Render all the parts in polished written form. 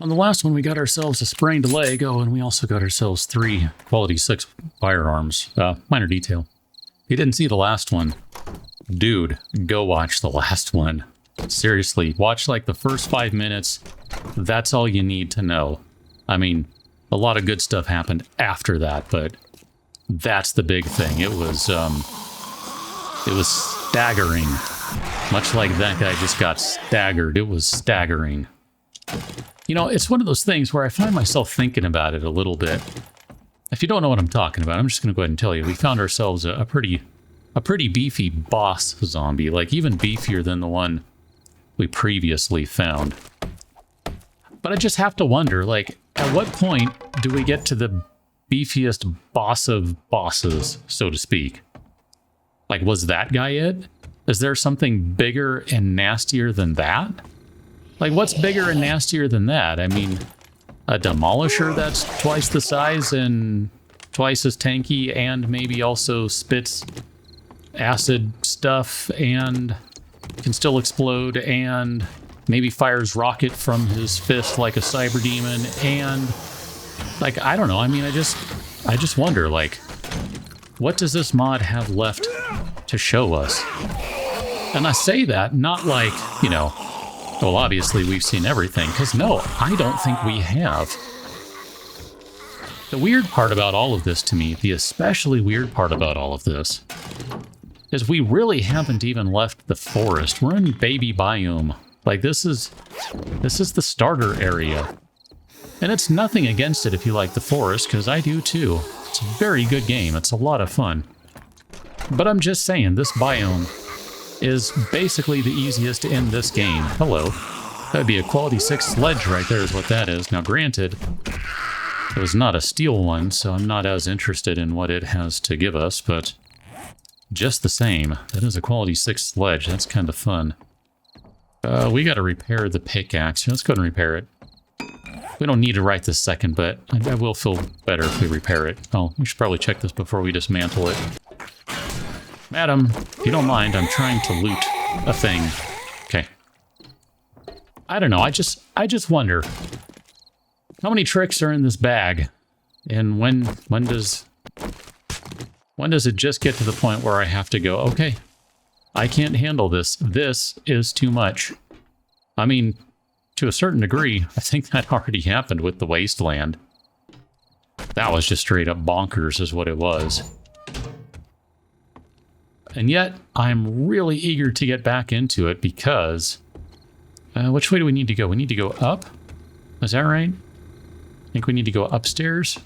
On the last one, we got ourselves a sprained leg. Oh, and we also got ourselves 3 quality 6 firearms. Minor detail. If you didn't see the last one, dude, go watch the last one. Seriously, watch like the first 5 minutes. That's all you need to know. I mean, a lot of good stuff happened after that, but that's the big thing. It was staggering. Much like that guy just got staggered. It was staggering. You know, it's one of those things where I find myself thinking about it a little bit. If you don't know what I'm talking about, I'm just going to go ahead and tell you. We found ourselves a pretty beefy boss zombie, like even beefier than the one we previously found. But I just have to wonder, like, at what point do we get to the beefiest boss of bosses, so to speak? Like, was that guy it? Is there something bigger and nastier than that? Like, what's bigger and nastier than that? I mean, a demolisher that's twice the size and twice as tanky and maybe also spits acid stuff and can still explode and maybe fires rocket from his fist like a cyber demon and, like, I don't know. I mean, I just wonder, like, what does this mod have left to show us? And I say that not like, you know, well, obviously we've seen everything, because no, I don't think we have. The weird part about all of this to me, the especially weird part about all of this, is we really haven't even left the forest. We're in baby biome. Like, this is the starter area. And it's nothing against it if you like the forest, because I do too. It's a very good game. It's a lot of fun. But I'm just saying, this biome is basically the easiest in this game. Hello. That'd be a quality 6 sledge right there is what that is. Now granted, it was not a steel one, so I'm not as interested in what it has to give us, but just the same, that is a quality 6 sledge. That's kind of fun. We gotta repair the pickaxe. Let's go ahead and repair it. We don't need to right this second, but I will feel better if we repair it. Oh, we should probably check this before we dismantle it. Madam, if you don't mind, I'm trying to loot a thing. Okay. I don't know, I just wonder. How many tricks are in this bag? And when does it just get to the point where I have to go, okay, I can't handle this. This is too much. I mean, to a certain degree, I think that already happened with the Wasteland. That was just straight up bonkers is what it was. And yet, I'm really eager to get back into it because... which way do we need to go? We need to go up? Is that right? I think we need to go upstairs.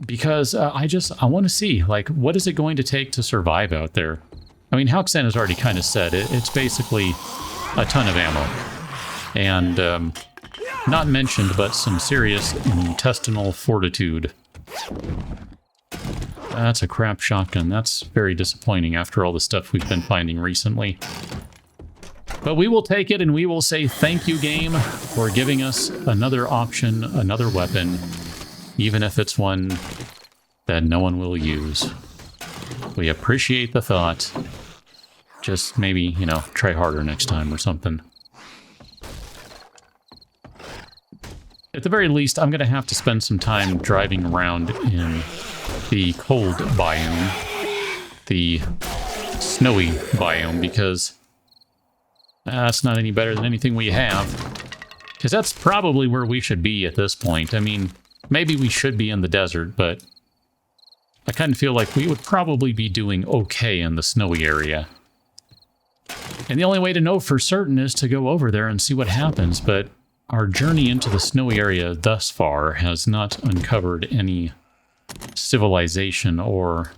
Because I want to see, like, what is it going to take to survive out there? I mean, halcSan has already kind of said it's basically a ton of ammo. And, not mentioned, but some serious intestinal fortitude. That's a crap shotgun. That's very disappointing after all the stuff we've been finding recently. But we will take it and we will say thank you, game, for giving us another option, another weapon, even if it's one that no one will use. We appreciate the thought. Just maybe, you know, try harder next time or something. At the very least, I'm going to have to spend some time driving around in the cold biome, the snowy biome, because that's not any better than anything we have. Because that's probably where we should be at this point. I mean, maybe we should be in the desert, but I kind of feel like we would probably be doing okay in the snowy area. And the only way to know for certain is to go over there and see what happens, but our journey into the snowy area thus far has not uncovered any civilization or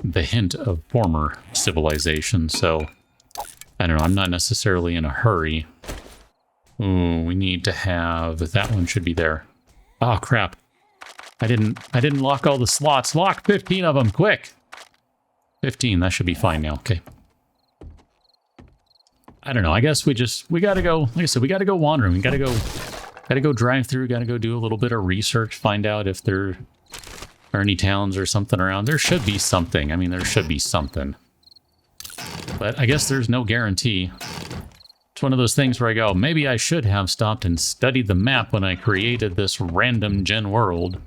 the hint of former civilization, so I don't know, I'm not necessarily in a hurry. Ooh, we need to have... that one should be there. Oh, crap. I didn't lock all the slots. Lock 15 of them, quick! 15, that should be fine now, okay. I don't know, I guess we gotta go, like I said, we gotta go wandering. We gotta go drive through, gotta go do a little bit of research, find out if there are any towns or something around. There should be something. I mean, there should be something. But I guess there's no guarantee It's one of those things where I go, maybe I should have stopped and studied the map when I created this random gen world.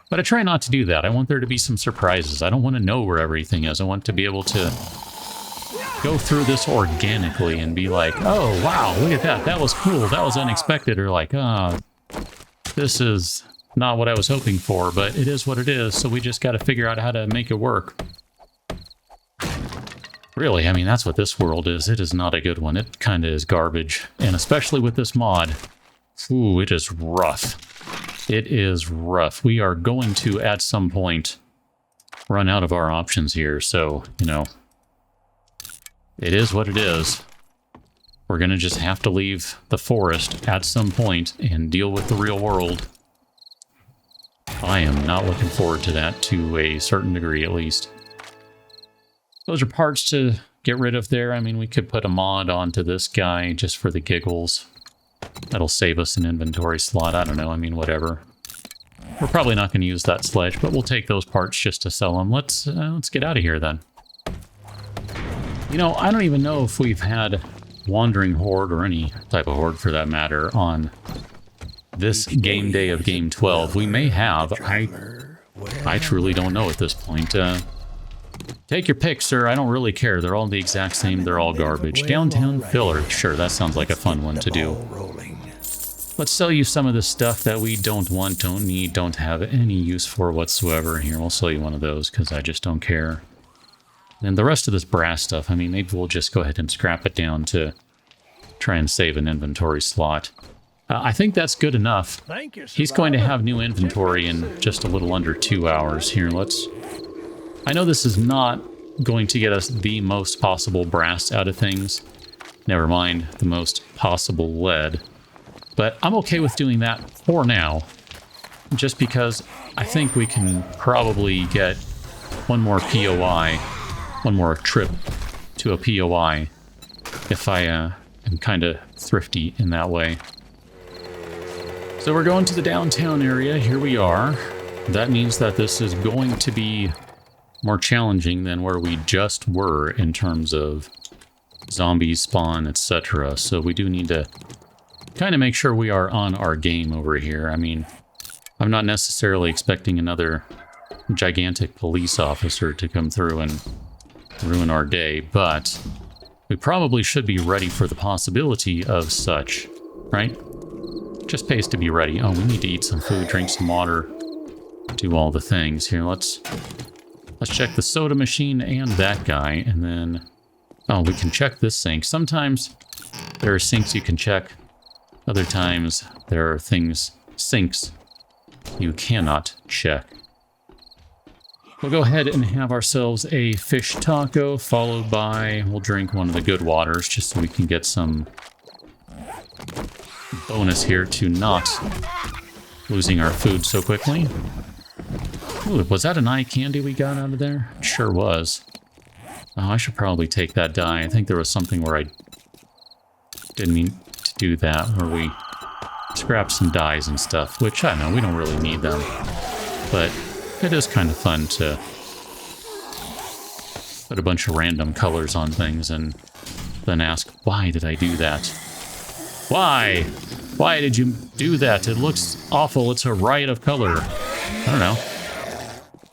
But I try not to do that. I want there to be some surprises. I don't want to know where everything is. I want to be able to go through this organically and be like, oh, wow, look at that. That was cool. That was unexpected. Or like, this is not what I was hoping for, but it is what it is. So we just got to figure out how to make it work. Really, I mean, that's what this world is. It is not a good one. It kind of is garbage. And especially with this mod, ooh, it is rough. It is rough. We are going to, at some point, run out of our options here. So, you know, it is what it is. We're going to just have to leave the forest at some point and deal with the real world. I am not looking forward to that, to a certain degree at least. Those are parts to get rid of there. I mean, we could put a mod onto this guy just for the giggles. That'll save us an inventory slot. I don't know. I mean, whatever. We're probably not going to use that sledge, but we'll take those parts just to sell them. Let's get out of here then. You know, I don't even know if we've had Wandering Horde or any type of horde for that matter on this game day of Game 12. We may have. I truly don't know at this point. Take your pick, sir. I don't really care. They're all the exact same. They're all garbage. Downtown filler. Sure, that sounds like a fun one to do. Let's sell you some of the stuff that we don't want, don't need, don't have any use for whatsoever. Here, we'll sell you one of those because I just don't care. And the rest of this brass stuff, I mean, maybe we'll just go ahead and scrap it down to try and save an inventory slot. I think that's good enough. He's going to have new inventory in just a little under 2 hours. Here, let's... I know this is not going to get us the most possible brass out of things. Never mind the most possible lead. But I'm okay with doing that for now. Just because I think we can probably get one more POI, one more trip to a POI, if I am kind of thrifty in that way. So we're going to the downtown area. Here we are. That means that this is going to be more challenging than where we just were in terms of zombies spawn, etc. So we do need to kind of make sure we are on our game over here. I mean, I'm not necessarily expecting another gigantic police officer to come through and ruin our day, but we probably should be ready for the possibility of such, right? Just pays to be ready. Oh, we need to eat some food, drink some water, do all the things. Here, let's check the soda machine and that guy, and then... Oh, we can check this sink. Sometimes there are sinks you can check. Other times there are sinks you cannot check. We'll go ahead and have ourselves a fish taco, followed by... We'll drink one of the good waters, just so we can get some bonus here to not losing our food so quickly. Ooh, was that an eye candy we got out of there? It sure was. Oh, I should probably take that dye. I think there was something where I didn't mean to do that, where we scrapped some dyes and stuff, which, I don't know, we don't really need them. But it is kind of fun to put a bunch of random colors on things and then ask, why did I do that? Why? Why did you do that? It looks awful. It's a riot of color. I don't know.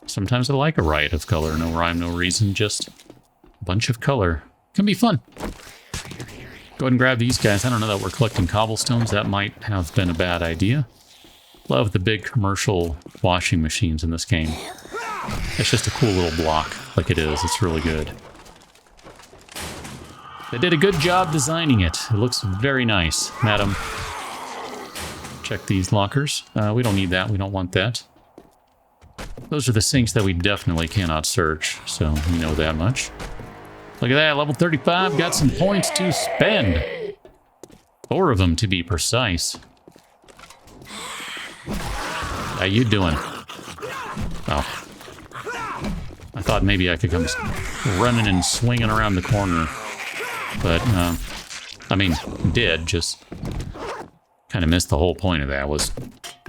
Sometimes I like a riot of color. No rhyme, no reason, just a bunch of color. Can be fun. Go ahead and grab these guys. I don't know that we're collecting cobblestones. That might have been a bad idea. Love the big commercial washing machines in this game. It's just a cool little block, like it is. It's really good. They did a good job designing it. It looks very nice, madam. Check these lockers. We don't need that. We don't want that. Those are the sinks that we definitely cannot search, so we know that much. Look at that, level 35, got some points to spend. 4 of them, to be precise. How you doing? Oh. I thought maybe I could come running and swinging around the corner. But, I mean, did, just kind of missed the whole point of that. Was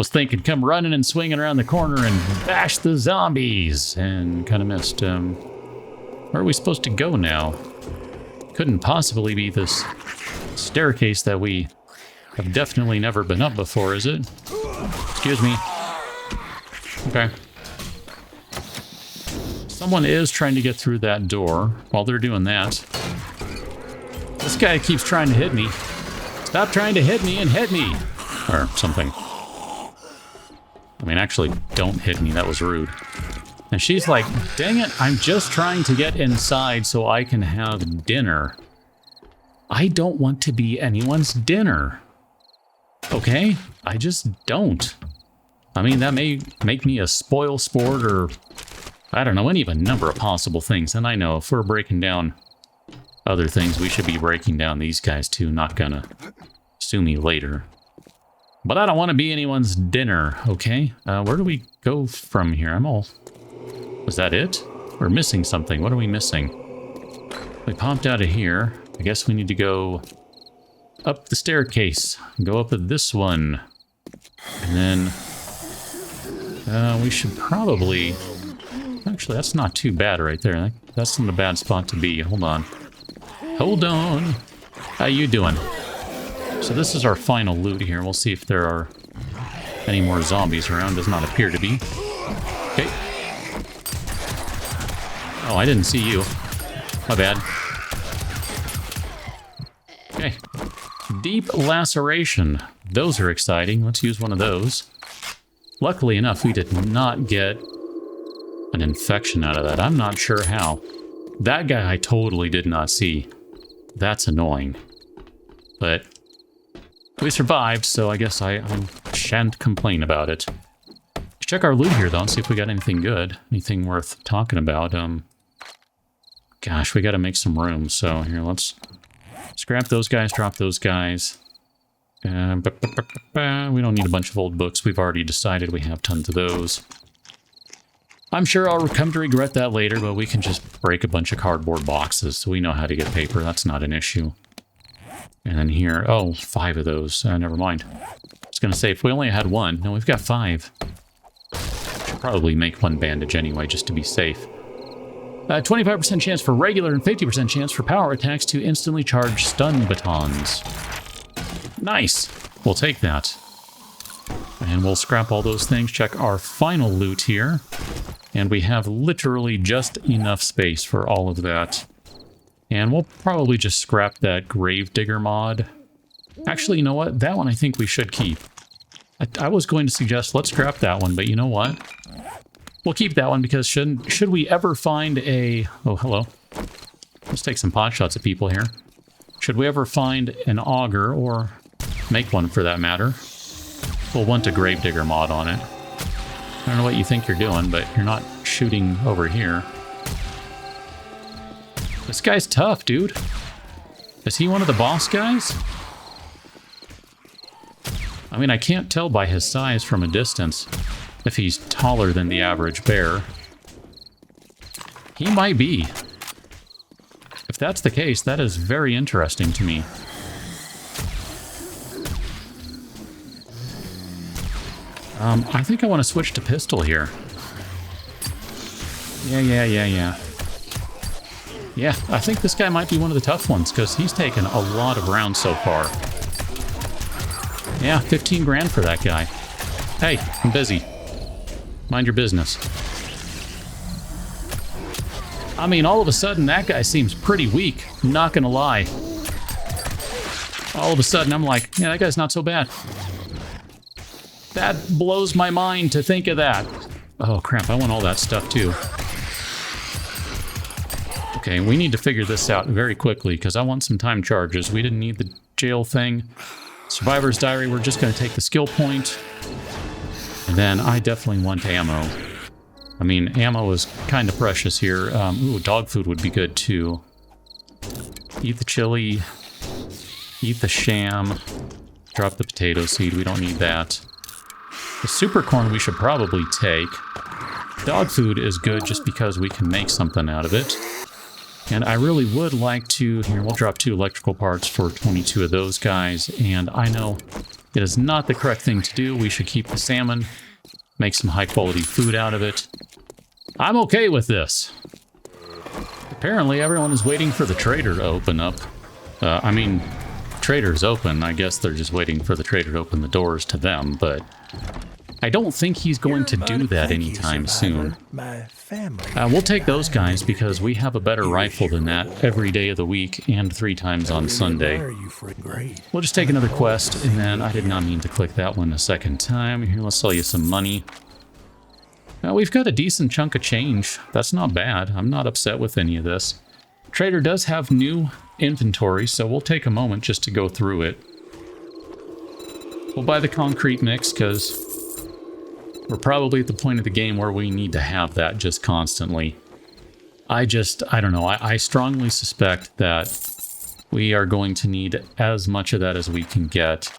thinking come running and swinging around the corner and bash the zombies, and kind of missed. Where are we supposed to go now? Couldn't possibly be this staircase that we have definitely never been up before, is it? Excuse me. Okay. Someone is trying to get through that door. While they're doing that, this guy keeps trying to hit me. Stop trying to hit me and hit me! Or something. I mean, actually, don't hit me. That was rude. And she's like, dang it, I'm just trying to get inside so I can have dinner. I don't want to be anyone's dinner. Okay? I just don't. I mean, that may make me a spoil sport or, I don't know, any of a number of possible things. And I know if we're breaking down other things, we should be breaking down these guys too. Not gonna sue me later. But I don't want to be anyone's dinner, okay? Where do we go from here? I'm all... Was that it? We're missing something. What are we missing? We popped out of here. I guess we need to go up the staircase. Go up this one. And then we should probably... Actually, that's not too bad right there. That's not a bad spot to be. Hold on. Hold on. How you doing? So this is our final loot here. We'll see if there are any more zombies around. Does not appear to be. Okay. Oh, I didn't see you. My bad. Okay. Deep laceration. Those are exciting. Let's use one of those. Luckily enough, we did not get an infection out of that. I'm not sure how. That guy I totally did not see. That's annoying. But we survived, so I guess I shan't complain about it. Let's check our loot here, though, and see if we got anything good. Anything worth talking about. Gosh, we got to make some room. So here, let's scrap those guys, drop those guys. We don't need a bunch of old books. We've already decided we have tons of those. I'm sure I'll come to regret that later, but we can just break a bunch of cardboard boxes, so we know how to get paper. That's not an issue. And then here, oh, 5 of those. Never mind. I was going to say, if we only had 1. No, we've got 5. Should probably make 1 bandage anyway, just to be safe. 25% chance for regular and 50% chance for power attacks to instantly charge stun batons. Nice. We'll take that. And we'll scrap all those things, check our final loot here. And we have literally just enough space for all of that. And we'll probably just scrap that Gravedigger mod. Actually, you know what? That one I think we should keep. I was going to suggest let's scrap that one, but you know what? We'll keep that one because should we ever find a... Oh, hello. Let's take some pot shots at people here. Should we ever find an auger, or make one for that matter, we'll want a Gravedigger mod on it. I don't know what you think you're doing, but you're not shooting over here. This guy's tough, dude. Is he one of the boss guys? I mean, I can't tell by his size from a distance if he's taller than the average bear. He might be. If that's the case, that is very interesting to me. I think I want to switch to pistol here. Yeah. Yeah, I think this guy might be one of the tough ones, because he's taken a lot of rounds so far. Yeah, 15 grand for that guy. Hey, I'm busy. Mind your business. I mean, all of a sudden, that guy seems pretty weak. I'm not gonna lie. All of a sudden, I'm like, yeah, that guy's not so bad. That blows my mind to think of that. Oh, crap, I want all that stuff, too. Okay, we need to figure this out very quickly, because I want some time charges. We didn't need the jail thing. Survivor's Diary, we're just going to take the skill point. And then I definitely want ammo. I mean, ammo is kind of precious here. Ooh, dog food would be good, too. Eat the chili. Eat the sham. Drop the potato seed. We don't need that. The super corn we should probably take. Dog food is good just because we can make something out of it. And I really would like to... Here, we'll drop 2 electrical parts for 22 of those guys. And I know it is not the correct thing to do. We should keep the salmon. Make some high-quality food out of it. I'm okay with this. Apparently, everyone is waiting for the trader to open up. trader's open. I guess they're just waiting for the trader to open the doors to them, but I don't think he's going to do that anytime soon. We'll take those guys because we have a better rifle than that every day of the week and 3 times on Sunday. We'll just take another quest, and then I did not mean to click that one a second time. Here, let's sell you some money. We've got a decent chunk of change. That's not bad. I'm not upset with any of this. Trader does have new inventory, so we'll take a moment just to go through it. We'll buy the concrete mix because we're probably at the point of the game where we need to have that just constantly. I don't know. I strongly suspect that we are going to need as much of that as we can get.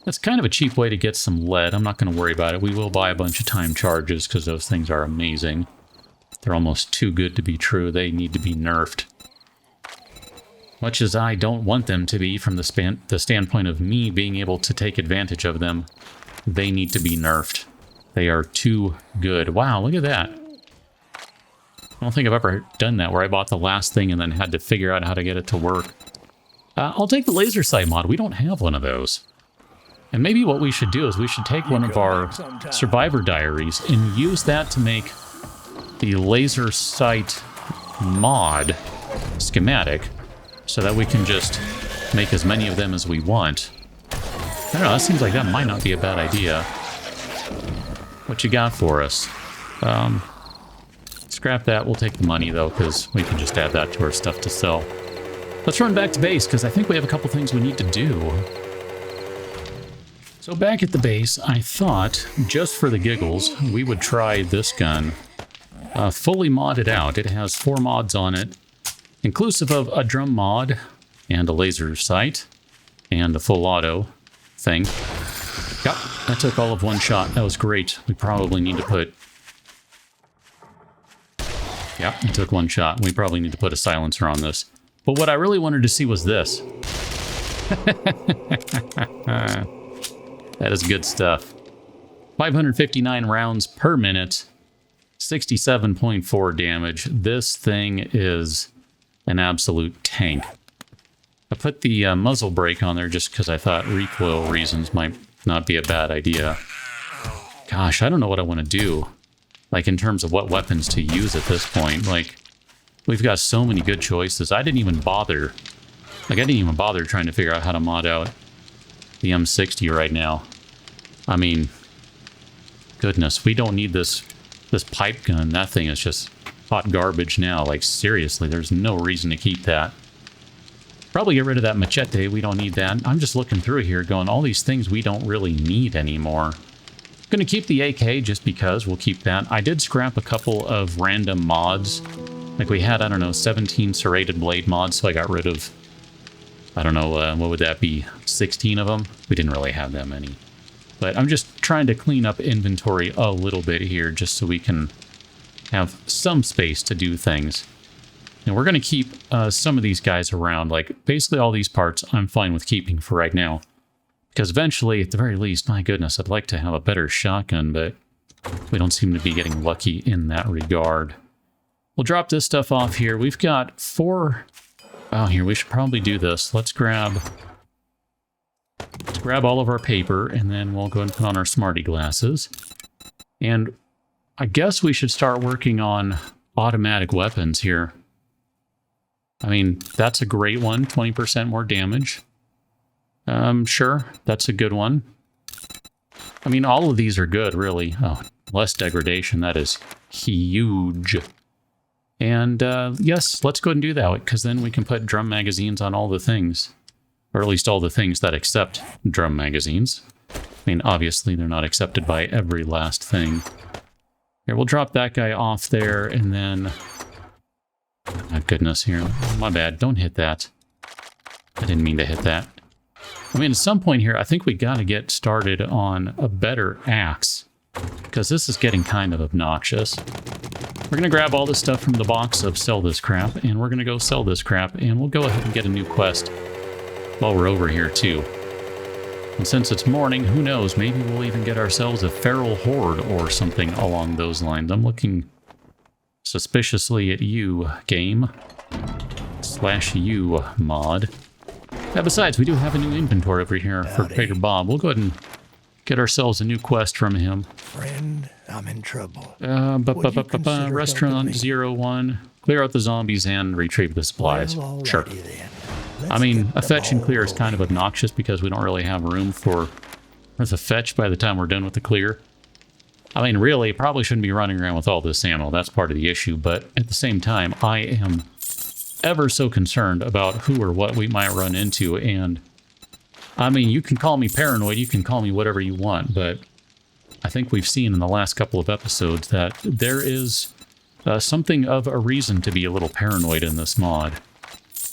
That's kind of a cheap way to get some lead. I'm not going to worry about it. We will buy a bunch of time charges because those things are amazing. They're almost too good to be true. They need to be nerfed. Much as I don't want them to be from the standpoint of me being able to take advantage of them, they need to be nerfed. They are too good. Wow, look at that. I don't think I've ever done that, where I bought the last thing and then had to figure out how to get it to work. I'll take the laser sight mod. We don't have one of those. And maybe what we should do is we should take one of our survivor diaries and use that to make the laser sight mod schematic so that we can just make as many of them as we want. I don't know, that seems like that might not be a bad idea. What you got for us? Scrap that. We'll take the money, though, because we can just add that to our stuff to sell. Let's run back to base, because I think we have a couple things we need to do. So back at the base, I thought, just for the giggles, we would try this gun. Fully modded out. It has 4 mods on it, inclusive of a drum mod, and a laser sight, and a full auto thing. Yep, that took all of one shot. That was great. We probably need to put... Yep, it took one shot. We probably need to put a silencer on this. But what I really wanted to see was this. That is good stuff. 559 rounds per minute, 67.4 damage. This thing is an absolute tank. I put the muzzle brake on there just because I thought recoil reasons might not be a bad idea. Gosh, I don't know what I want to do. Like, in terms of what weapons to use at this point. Like, we've got so many good choices. I didn't even bother. Like, I didn't even bother trying to figure out how to mod out the M60 right now. I mean, goodness, we don't need this pipe gun. That thing is just hot garbage now. Like, seriously, there's no reason to keep that. Probably get rid of that machete. We don't need that. I'm just looking through here going, all these things we don't really need anymore. Gonna keep the AK just because. We'll keep that. I did scrap a couple of random mods. Like, we had, I don't know, 17 serrated blade mods, so I got rid of, I don't know, what would that be? 16 of them? We didn't really have that many. But I'm just trying to clean up inventory a little bit here just so we can have some space to do things. And we're going to keep some of these guys around. Like, basically all these parts I'm fine with keeping for right now. Because eventually, at the very least, my goodness, I'd like to have a better shotgun, but we don't seem to be getting lucky in that regard. We'll drop this stuff off here. We've got 4... Oh, here, we should probably do this. Let's grab all of our paper, and then we'll go and put on our smarty glasses. And I guess we should start working on automatic weapons here. I mean, that's a great one. 20% more damage. Sure, that's a good one. I mean, all of these are good, really. Oh, less degradation. That is huge. And, yes, let's go ahead and do that, because then we can put drum magazines on all the things. Or at least all the things that accept drum magazines. I mean, obviously, they're not accepted by every last thing. Here, we'll drop that guy off there, and then... Oh, goodness, here. My bad. Don't hit that. I didn't mean to hit that. I mean, at some point here, I think we got to get started on a better axe. Because this is getting kind of obnoxious. We're going to grab all this stuff from the box of sell this crap, and we're going to go sell this crap, and we'll go ahead and get a new quest while we're over here, too. And since it's morning, who knows, maybe we'll even get ourselves a feral horde or something along those lines. I'm looking suspiciously at you, game. /u mod. Besides, we do have a new inventory over here for Trader Bob. We'll go ahead and get ourselves a new quest from him. Friend, I'm in trouble. Restaurant 01. Clear out the zombies and retrieve the supplies. Well, Sure. then. I mean, a fetch and clear is kind of obnoxious because we don't really have room for the fetch by the time we're done with the clear. I mean, really, probably shouldn't be running around with all this ammo. That's part of the issue. But at the same time, I am ever so concerned about who or what we might run into. And, I mean, you can call me paranoid. You can call me whatever you want. But I think we've seen in the last couple of episodes that there is something of a reason to be a little paranoid in this mod.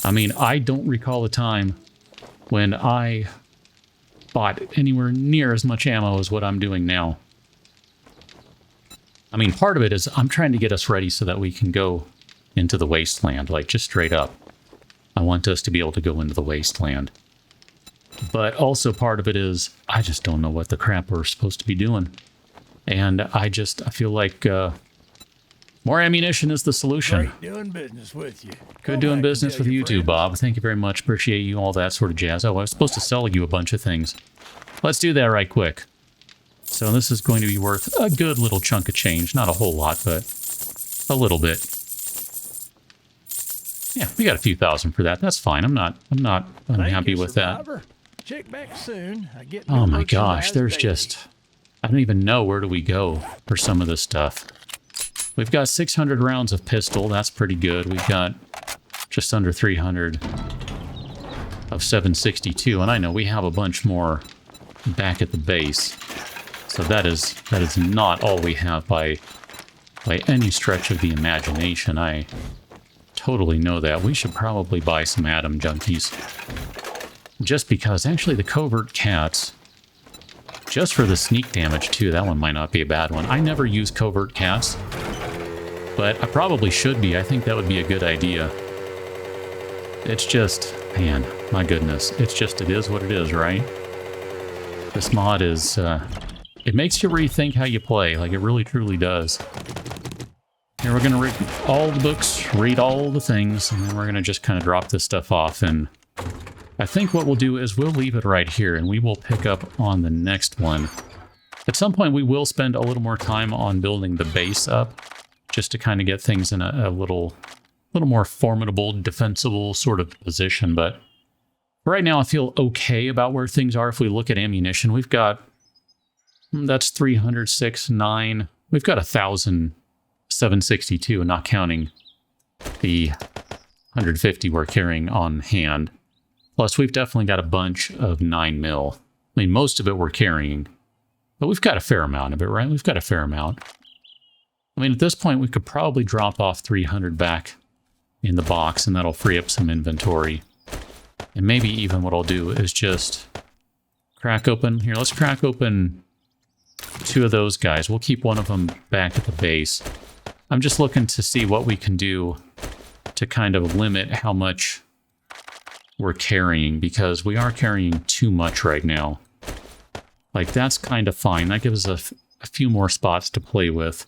I mean, I don't recall a time when I bought anywhere near as much ammo as what I'm doing now. I mean, part of it is I'm trying to get us ready so that we can go into the wasteland, like just straight up. I want us to be able to go into the wasteland. But also part of it is I just don't know what the crap we're supposed to be doing. And I feel like more ammunition is the solution. Great doing business with you. Good doing business with you too, Bob. Thank you very much. Appreciate you, all that sort of jazz. Oh, I was supposed to sell you a bunch of things. Let's do that right quick. So this is going to be worth a good little chunk of change. Not a whole lot, but a little bit. Yeah, we got a few thousand for that. That's fine. I'm not unhappy with that. Check back soon. Oh my gosh, there's just... I don't even know where do we go for some of this stuff. We've got 600 rounds of pistol. That's pretty good. We've got just under 300 of 762. And I know we have a bunch more back at the base. So that is not all we have by any stretch of the imagination. I totally know that. We should probably buy some Atom Junkies. Just because, actually, the Covert Cats, just for the sneak damage, too, that one might not be a bad one. I never use Covert Cats, but I probably should be. I think that would be a good idea. It's just, man, my goodness. It's just, it is what it is, right? This mod is, it makes you rethink how you play. Like, it really, truly does. Here we're going to read all the books, read all the things, and then we're going to just kind of drop this stuff off. And I think what we'll do is we'll leave it right here, and we will pick up on the next one. At some point, we will spend a little more time on building the base up, just to kind of get things in a little more formidable, defensible sort of position. But right now, I feel okay about where things are. If we look at ammunition, we've got, that's 306, 9. We've got 1,762, not counting the 150 we're carrying on hand. Plus, we've definitely got a bunch of 9mm. I mean, most of it we're carrying, but we've got a fair amount of it, right? We've got a fair amount. I mean, at this point, we could probably drop off 300 back in the box, and that'll free up some inventory. And maybe even what I'll do is just crack open... Here, let's crack open 2 of those guys. We'll keep one of them back at the base. I'm just looking to see what we can do to kind of limit how much we're carrying, because we are carrying too much right now. Like, that's kind of fine. That gives us a few more spots to play with.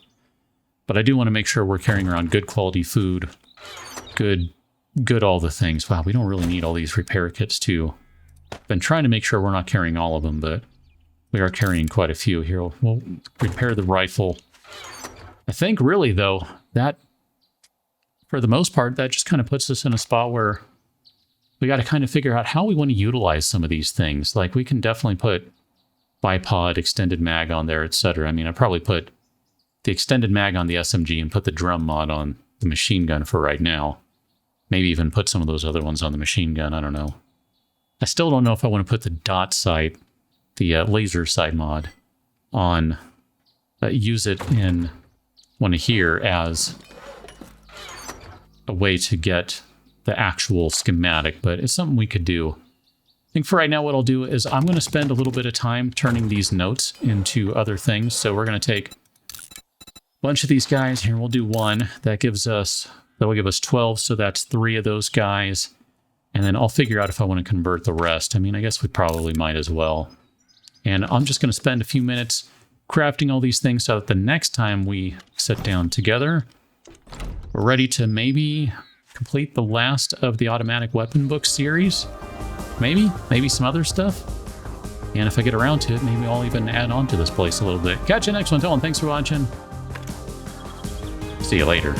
But I do want to make sure we're carrying around good quality food, good all the things. Wow, we don't really need all these repair kits too. Been trying to make sure we're not carrying all of them, but we are carrying quite a few here. We'll repair the rifle. I think really though, that, for the most part, that just kind of puts us in a spot where we got to kind of figure out how we want to utilize some of these things. Like, we can definitely put bipod, extended mag on there, etc. I mean, I'd probably put the extended mag on the SMG and put the drum mod on the machine gun for right now. Maybe even put some of those other ones on the machine gun, I don't know. I still don't know if I want to put the dot sight, the laser sight mod on, use it in one here as a way to get the actual schematic, but it's something we could do. I think for right now what I'll do is I'm going to spend a little bit of time turning these notes into other things. So we're going to take a bunch of these guys here. We'll do 1. That will give us 12, so that's 3 of those guys. And then I'll figure out if I want to convert the rest. I mean, I guess we probably might as well. And I'm just going to spend a few minutes crafting all these things so that the next time we sit down together, we're ready to maybe complete the last of the automatic weapon book series. Maybe some other stuff. And if I get around to it, maybe I'll even add on to this place a little bit. Catch you next one, Dylan. Thanks for watching. See you later.